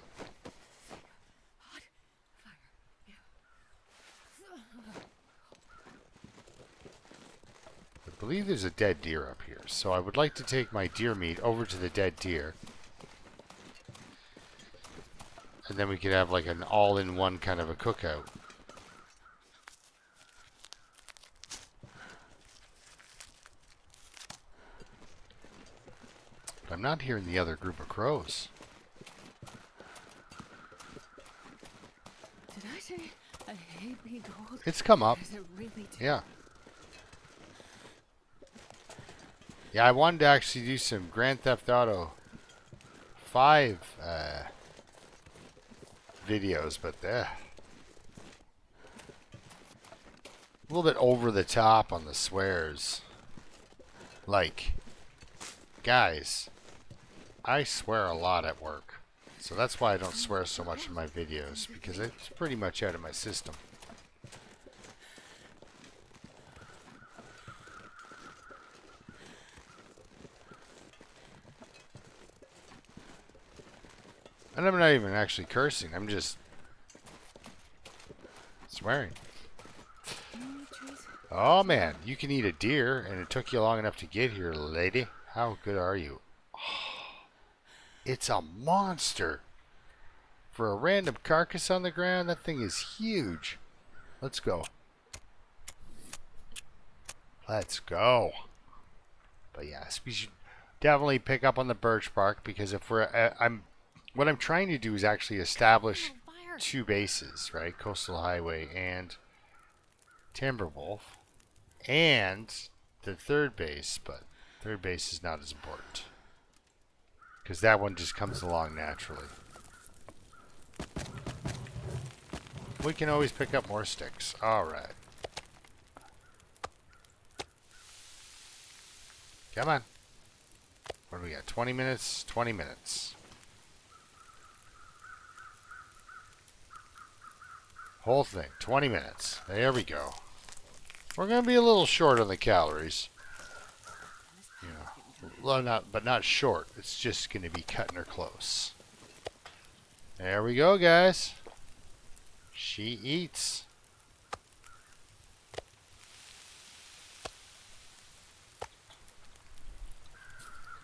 I believe there's a dead deer up here, so I would like to take my deer meat over to the dead deer. And then we could have like an all-in-one kind of a cookout. But I'm not hearing the other group of crows. Did I say I hate being told? It's come up. Is it really Yeah. Yeah, I wanted to actually do some Grand Theft Auto 5 videos, but a little bit over the top on the swears. Like, guys, I swear a lot at work. So that's why I don't swear so much in my videos, because it's pretty much out of my system. And I'm not even actually cursing, I'm just swearing. Oh man, you can eat a deer, and it took you long enough to get here, lady. How good are you? Oh, it's a monster. For a random carcass on the ground, that thing is huge. Let's go. Let's go. But yes, we should definitely pick up on the birch bark, because if we're, what I'm trying to do is actually establish two bases, right? Coastal Highway and Timberwolf, and the third base, but third base is not as important because that one just comes along naturally. We can always pick up more sticks. Alright. Come on. What do we got? 20 minutes? 20 minutes. Whole thing. 20 minutes. There we go. We're going to be a little short on the calories. Yeah. Well, but not short. It's just going to be cutting her close. There we go, guys. She eats.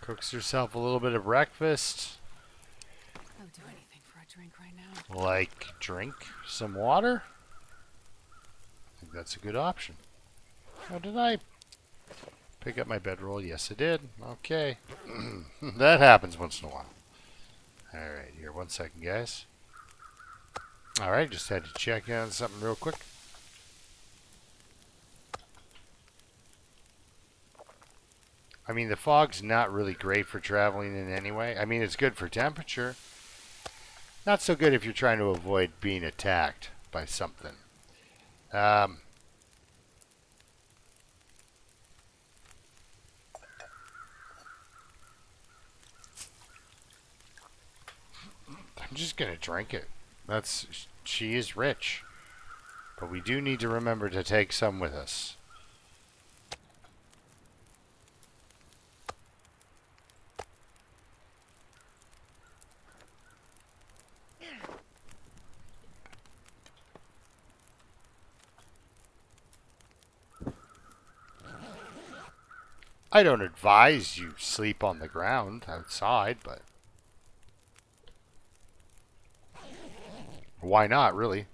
Cooks herself a little bit of breakfast. I'll do anything for a drink right now. Like drink some water? I think that's a good option. Oh, did I pick up my bedroll? Yes, I did. Okay. That happens once in a while. Alright, here, 1 second, guys. Alright, just had to check on something real quick. I mean, the fog's not really great for traveling in any way. I mean, it's good for temperature. Not so good if you're trying to avoid being attacked by something. I'm just going to drink it. She is rich. But we do need to remember to take some with us. I don't advise you sleep on the ground outside, but why not, really?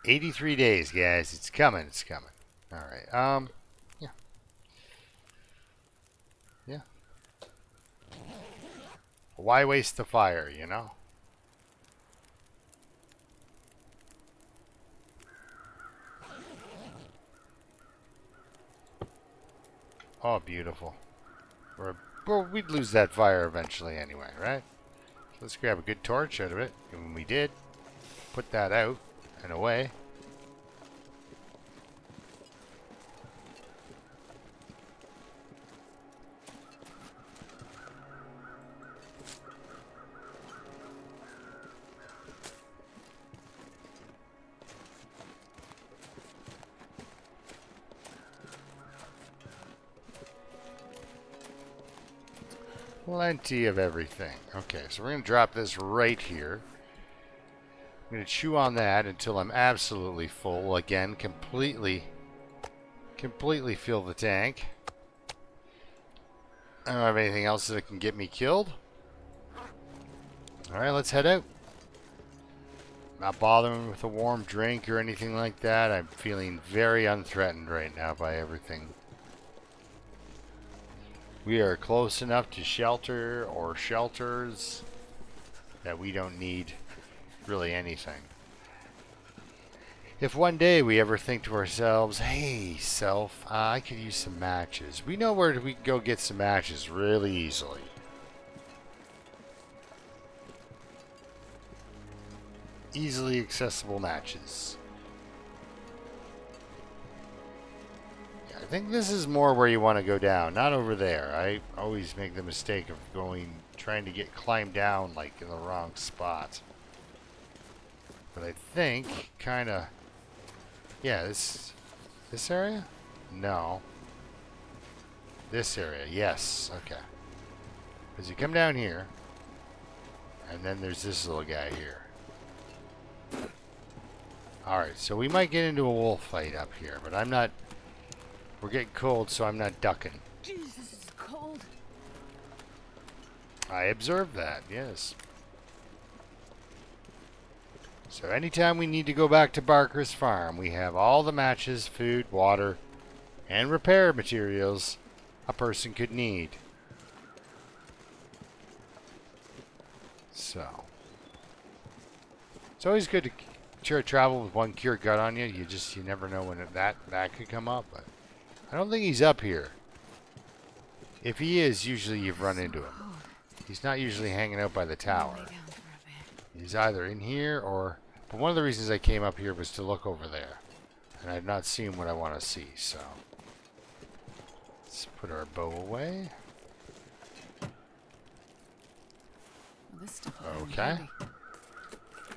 83 days, guys. It's coming. It's coming. Alright, yeah. Yeah. Why waste the fire, you know? Oh, beautiful. Well, we'd lose that fire eventually anyway, right? So let's grab a good torch out of it. And when we did, put that out and away. Plenty of everything. Okay, so we're going to drop this right here. I'm going to chew on that until I'm absolutely full. Again, completely fill the tank. I don't have anything else that can get me killed. Alright, let's head out. Not bothering with a warm drink or anything like that. I'm feeling very unthreatened right now by everything. We are close enough to shelter or shelters that we don't need really anything. If one day we ever think to ourselves, hey, self, I could use some matches. We know where we can go get some matches really easily. Easily accessible matches. Yeah, I think this is more where you want to go down, not over there. I always make the mistake of trying to climb down like in the wrong spot. But I think kind of, yeah, this area? No. This area, yes, okay. Because you come down here, and then there's this little guy here. Alright, so we might get into a wolf fight up here, but I'm not... We're getting cold, so I'm not ducking. Jesus, this is cold. I observed that, yes. So anytime we need to go back to Barker's farm, we have all the matches, food, water, and repair materials a person could need. So... It's always good to travel with one cure gut on you. You never know when that could come up. But I don't think he's up here. If he is, usually you've run into him. He's not usually hanging out by the tower. He's either in here or... But one of the reasons I came up here was to look over there. And I've not seen what I want to see, so... Let's put our bow away. Okay.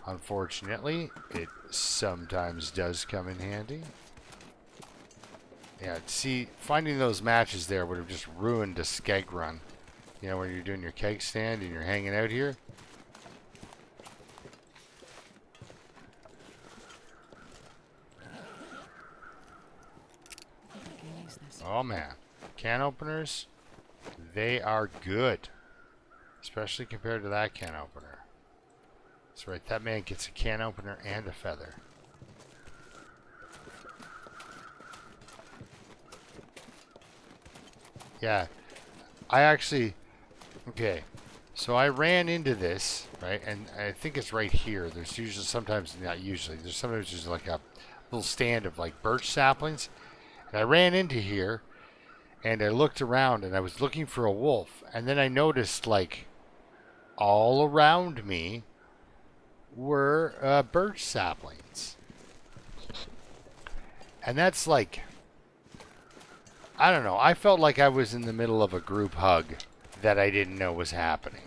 Unfortunately, it sometimes does come in handy. Yeah, see, finding those matches there would have just ruined a skeg run. You know, when you're doing your keg stand and you're hanging out here. Oh man, can openers, they are good. Especially compared to that can opener. That's right, that man gets a can opener and a feather. Yeah, I actually... Okay, so I ran into this, right, and I think it's right here. There's usually, sometimes, not usually, there's sometimes just like a little stand of like birch saplings. And I ran into here, and I looked around, and I was looking for a wolf. And then I noticed, like, all around me were birch saplings. And that's like, I don't know, I felt like I was in the middle of a group hug that I didn't know was happening.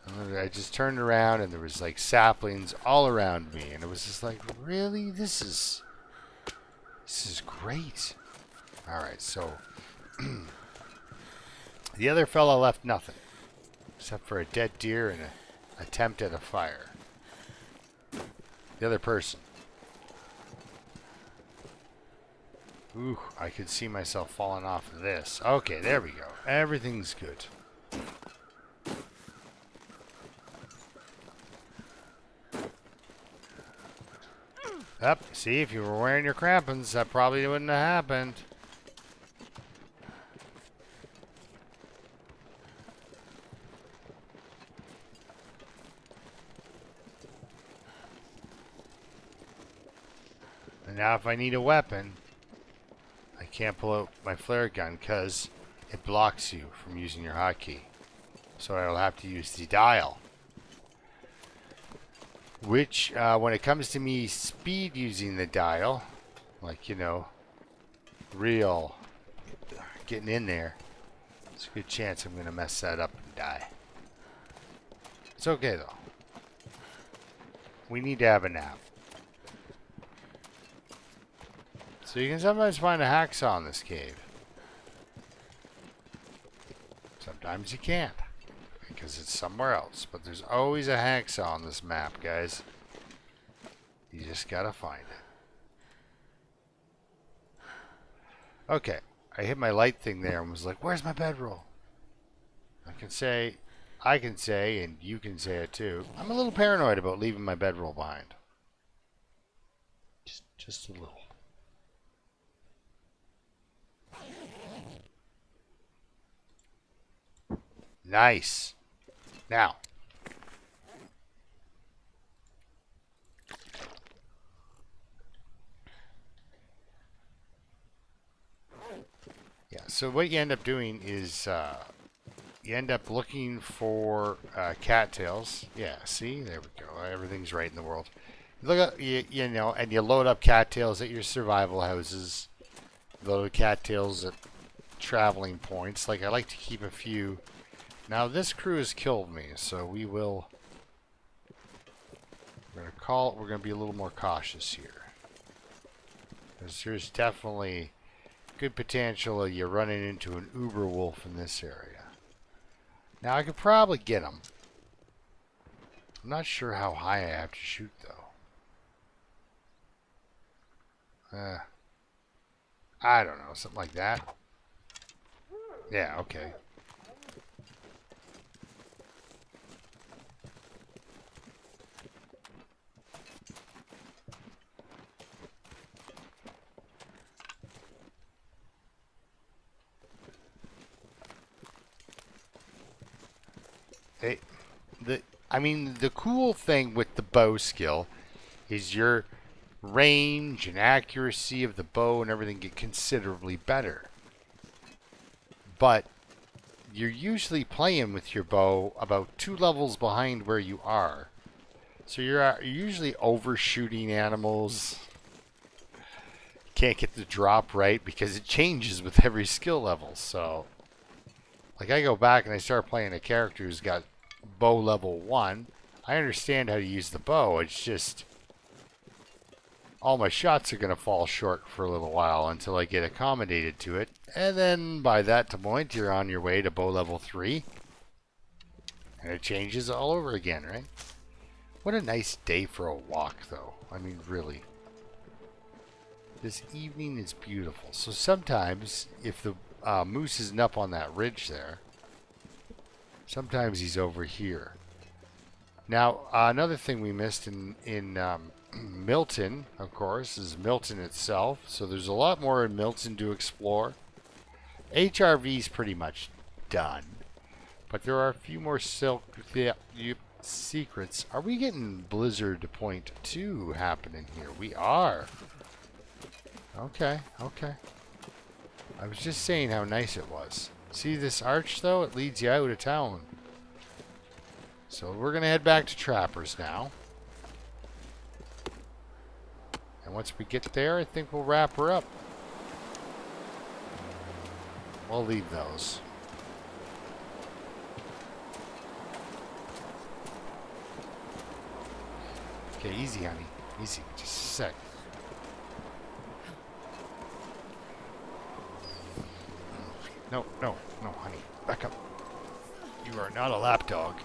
And I just turned around and there was like saplings all around me, and it was just like, really? This is great. Alright, so the other fella left nothing except for a dead deer and an attempt at a fire. The other person. Ooh, I could see myself falling off of this. Okay, there we go. Everything's good. Up. See, if you were wearing your crampons, that probably wouldn't have happened. And now if I need a weapon, I can't pull out my flare gun because it blocks you from using your hotkey. So I'll have to use the dial. Which, when it comes to me speed using the dial, like, you know, real getting in there, there's a good chance I'm going to mess that up and die. It's okay, though. We need to have a nap. So you can sometimes find a hacksaw in this cave. Sometimes you can't, because it's somewhere else. But there's always a hacksaw on this map, guys. You just gotta find it. Okay, I hit my light thing there and was like, where's my bedroll? I can say, and you can say it too, I'm a little paranoid about leaving my bedroll behind. Just a little. Nice. Now. Yeah, so what you end up doing is you end up looking for cattails. Yeah, see? There we go. Everything's right in the world. Look at, you know, and you load up cattails at your survival houses. Load cattails at traveling points. Like, I like to keep a few. Now, this crew has killed me, so we will... We're going to be a little more cautious here. Because there's definitely good potential of you running into an uber wolf in this area. Now, I could probably get him. I'm not sure how high I have to shoot, though. I don't know, something like that. Yeah, okay. I mean, the cool thing with the bow skill is your range and accuracy of the bow and everything get considerably better. But you're usually playing with your bow about 2 levels behind where you are. So you're usually overshooting animals. Can't get the drop right because it changes with every skill level. So, like, I go back and I start playing a character who's got bow level 1. I understand how to use the bow. It's just all my shots are going to fall short for a little while until I get accommodated to it. And then by that point, you're on your way to bow level 3. And it changes all over again, right? What a nice day for a walk, though. I mean, really. This evening is beautiful. So sometimes, if the moose isn't up on that ridge there, sometimes he's over here. Now, another thing we missed in Milton, of course, is Milton itself. So there's a lot more in Milton to explore. HRV's pretty much done. But there are a few more secrets. Are we getting Blizzard Point 2 happening here? We are. Okay, okay. I was just saying how nice it was. See this arch, though? It leads you out of town. So we're going to head back to Trappers now. And once we get there, I think we'll wrap her up. We'll leave those. Okay, easy, honey. Easy. Just a sec. No, no, no, honey. Back up. You are not a lapdog.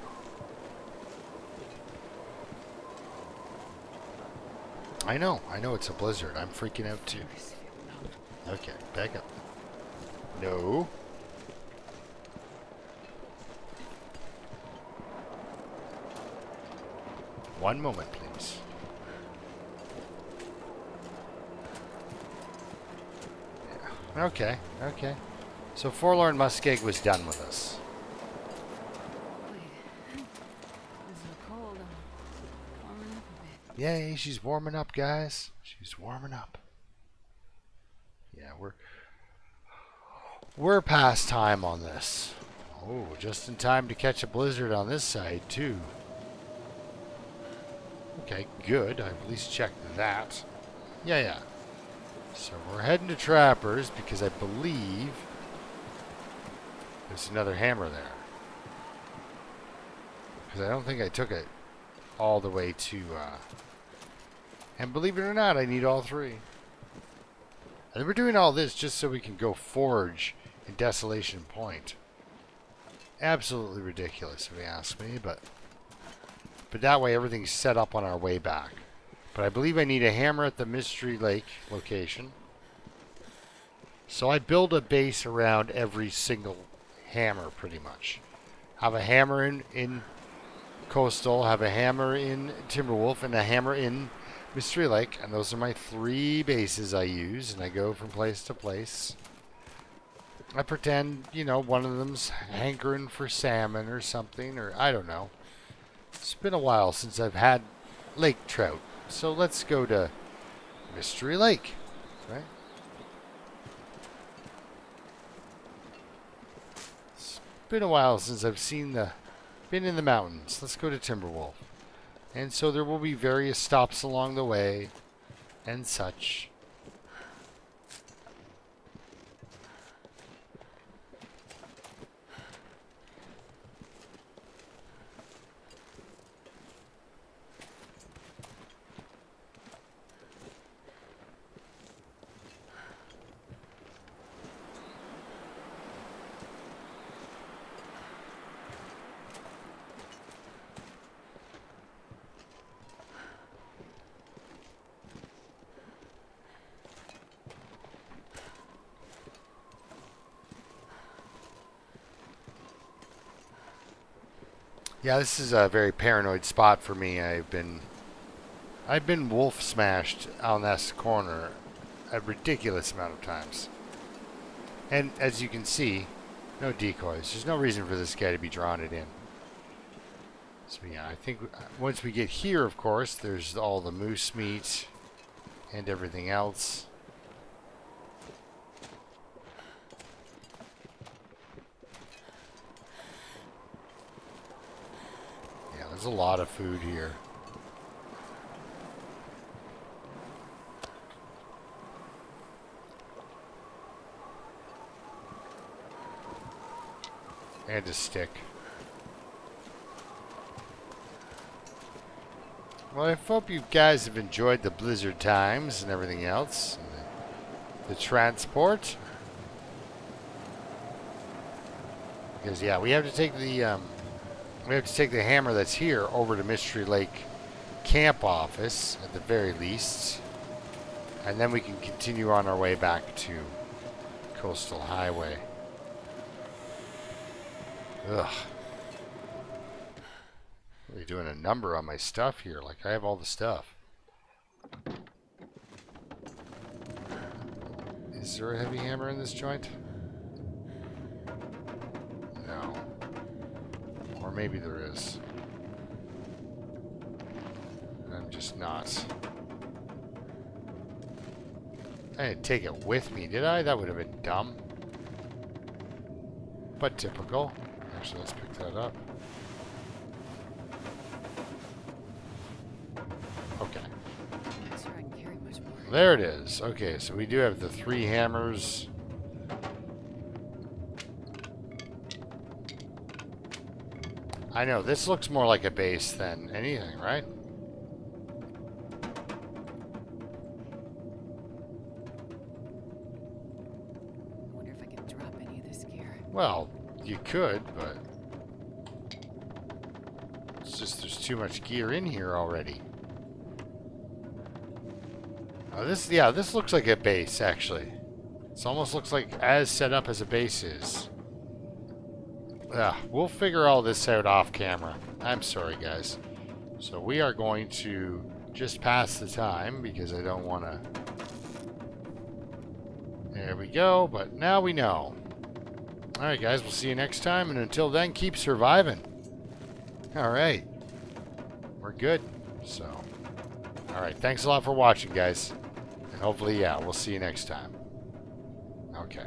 I know it's a blizzard. I'm freaking out too. Okay, back up. No. One moment, please. Okay, okay. So Forlorn Muskeg was done with us. Wait. It's so cold. I'm warming up a bit. Yay, she's warming up, guys. She's warming up. Yeah, we're past time on this. Oh, just in time to catch a blizzard on this side, too. Okay, good. I've at least checked that. Yeah. So we're heading to Trappers because I believe there's another hammer there. Because I don't think I took it all the way to... And believe it or not, I need all three. And we're doing all this just so we can go forge in Desolation Point. Absolutely ridiculous, if you ask me, but that way everything's set up on our way back. But I believe I need a hammer at the Mystery Lake location. So I build a base around every single hammer, pretty much. Have a hammer in Coastal, have a hammer in Timberwolf, and a hammer in Mystery Lake. And those are my 3 bases I use, and I go from place to place. I pretend, you know, one of them's hankering for salmon or something, or I don't know. It's been a while since I've had lake trout. So let's go to Mystery Lake, right? It's been a while since I've been in the mountains. Let's go to Timberwolf. And so there will be various stops along the way and such. Yeah, this is a very paranoid spot for me. I've been wolf smashed on this corner a ridiculous amount of times. And as you can see, no decoys. There's no reason for this guy to be drawing it in. So yeah, I think once we get here, of course, there's all the moose meat and everything else. There's a lot of food here. And a stick. Well, I hope you guys have enjoyed the blizzard times and everything else. And the transport. Because yeah, we have to take the hammer that's here over to Mystery Lake camp office at the very least. And then we can continue on our way back to Coastal Highway. Ugh. Really doing a number on my stuff here. Like I have all the stuff. Is there a heavy hammer in this joint? No. Or maybe there is. I'm just not. I didn't take it with me, did I? That would have been dumb. But typical. Actually, let's pick that up. Okay. Not sure I can carry much more. There it is. Okay, so we do have the 3 hammers. I know, this looks more like a base than anything, right? I wonder if I can drop any of this gear. Well, you could, but it's just there's too much gear in here already. Oh, this looks like a base, actually. It almost looks like as set up as a base is. We'll figure all this out off camera. I'm sorry, guys. So we are going to just pass the time because I don't want to... There we go, but now we know. Alright guys, we'll see you next time, and until then, keep surviving. Alright. We're good. So, alright, thanks a lot for watching, guys. And hopefully, yeah, we'll see you next time. Okay.